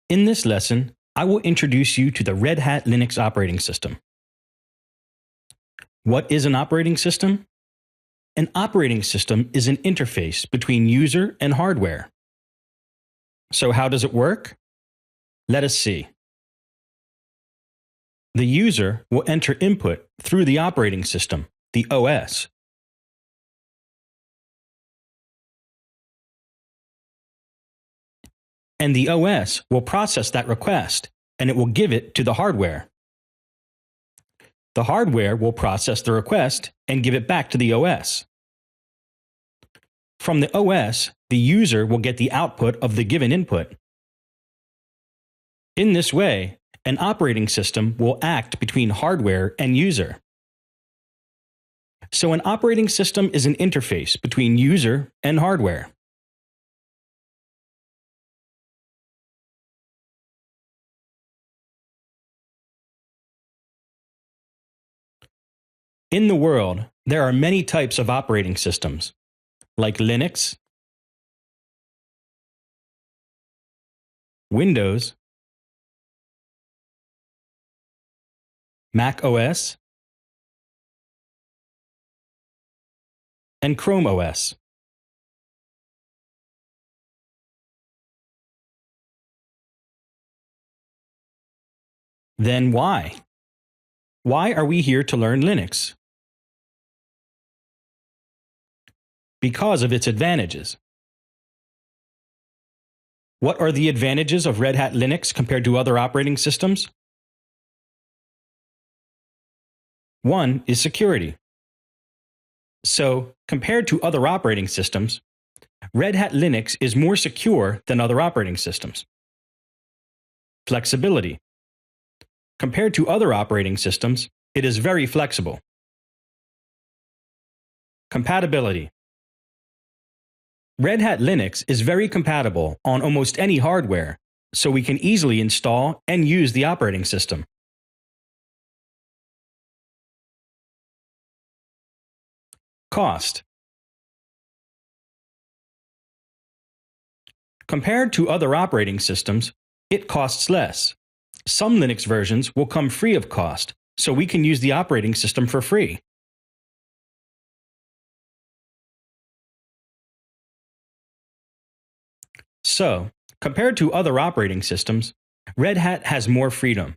In this lesson, I will introduce you to the Red Hat Linux operating system. What is an operating system? An operating system is an interface between user and hardware. So how does it work? Let us see. The user will enter input through the operating system, the OS. And the OS will process that request, and it will give it to the hardware. The hardware will process the request and give it back to the OS. From the OS, the user will get the output of the given input. In this way, an operating system will act between hardware and user. So an operating system is an interface between user and hardware. In the world, there are many types of operating systems, like Linux, Windows, Mac OS, and Chrome OS. Then why? Why are we here to learn Linux? Because of its advantages. What are the advantages of Red Hat Linux compared to other operating systems? One is security. So, compared to other operating systems, Red Hat Linux is more secure than other operating systems. Flexibility. Compared to other operating systems, it is very flexible. Compatibility. Red Hat Linux is very compatible on almost any hardware, so we can easily install and use the operating system. Cost. Compared to other operating systems, it costs less. Some Linux versions will come free of cost, so we can use the operating system for free. So, compared to other operating systems, Red Hat has more freedom.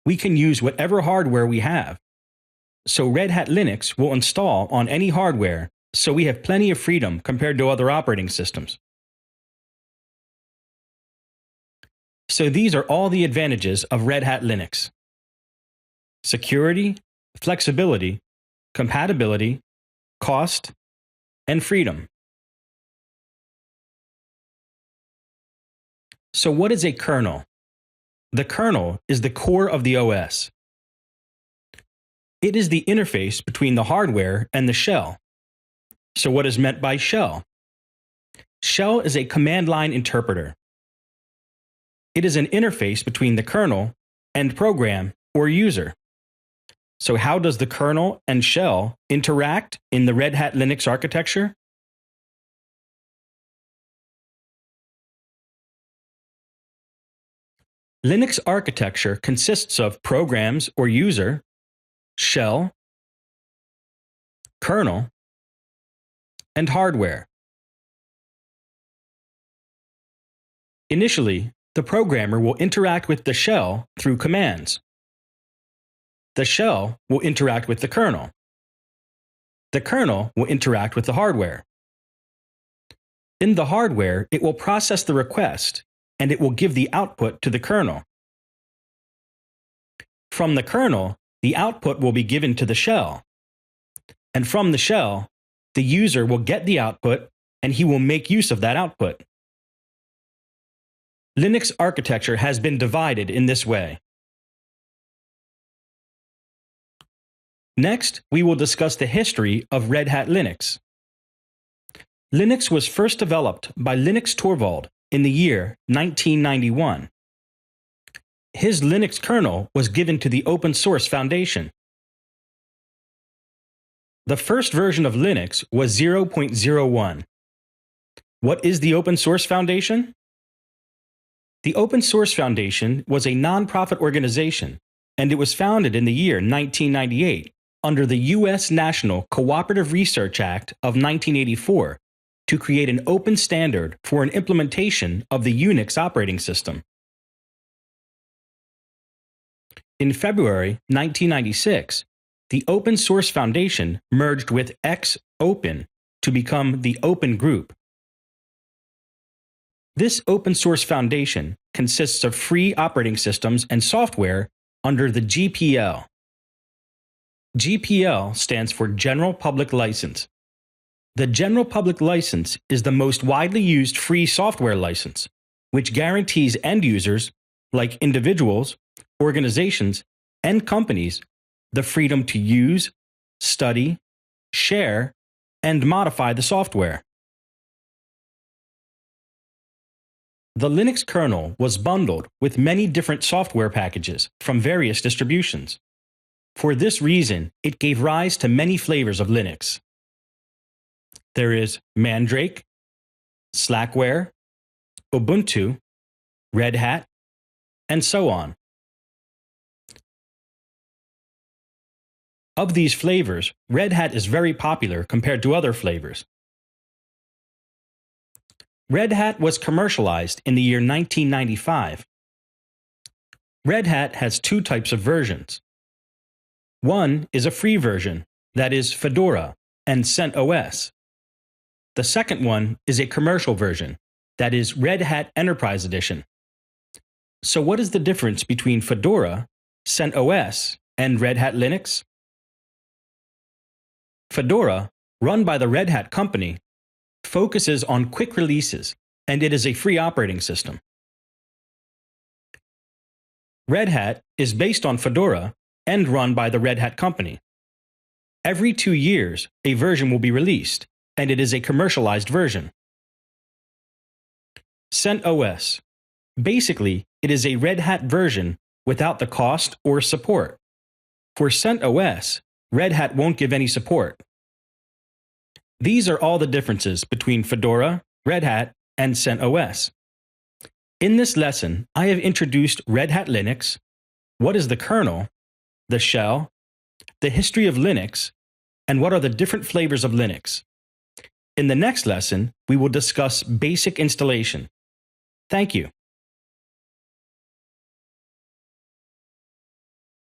We can use whatever hardware we have. So Red Hat Linux will install on any hardware, so we have plenty of freedom compared to other operating systems. So these are all the advantages of Red Hat Linux: security, flexibility, compatibility, cost, and freedom. So what is a kernel? The kernel is the core of the OS. It is the interface between the hardware and the shell. So what is meant by shell? Shell is a command line interpreter. It is an interface between the kernel and program or user. So how does the kernel and shell interact in the Red Hat Linux architecture? Linux architecture consists of programs or user, shell, kernel, and hardware. Initially, the programmer will interact with the shell through commands. The shell will interact with the kernel. The kernel will interact with the hardware. In the hardware, it will process the request, and it will give the output to the kernel. From the kernel, the output will be given to the shell. And from the shell, the user will get the output, and he will make use of that output. Linux architecture has been divided in this way. Next, we will discuss the history of Red Hat Linux. Linux was first developed by Linus Torvald in the year 1991. His Linux kernel was given to the Open Source Foundation. The first version of Linux was 0.01. What is the Open Source Foundation? The Open Source Foundation was a nonprofit organization, and it was founded in the year 1998 under the U.S. National Cooperative Research Act of 1984 to create an open standard for an implementation of the Unix operating system. In February 1996, the Open Source Foundation merged with X-Open to become the Open Group. This open source foundation consists of free operating systems and software under the GPL. GPL stands for General Public License. The General Public License is the most widely used free software license, which guarantees end users, like individuals, organizations, and companies, the freedom to use, study, share, and modify the software. The Linux kernel was bundled with many different software packages from various distributions. For this reason, it gave rise to many flavors of Linux. There is Mandrake, Slackware, Ubuntu, Red Hat, and so on. Of these flavors, Red Hat is very popular compared to other flavors. Red Hat was commercialized in the year 1995. Red Hat has two types of versions. One is a free version, that is Fedora and CentOS. The second one is a commercial version, that is Red Hat Enterprise Edition. So what is the difference between Fedora, CentOS, and Red Hat Linux? Fedora, run by the Red Hat company, focuses on quick releases, and it is a free operating system. Red Hat is based on Fedora and run by the Red Hat company. Every 2 years, a version will be released, and it is a commercialized version. CentOS. Basically, it is a Red Hat version without the cost or support. For CentOS, Red Hat won't give any support. These are all the differences between Fedora, Red Hat, and CentOS. In this lesson, I have introduced Red Hat Linux, what is the kernel, the shell, the history of Linux, and what are the different flavors of Linux. In the next lesson, we will discuss basic installation. Thank you.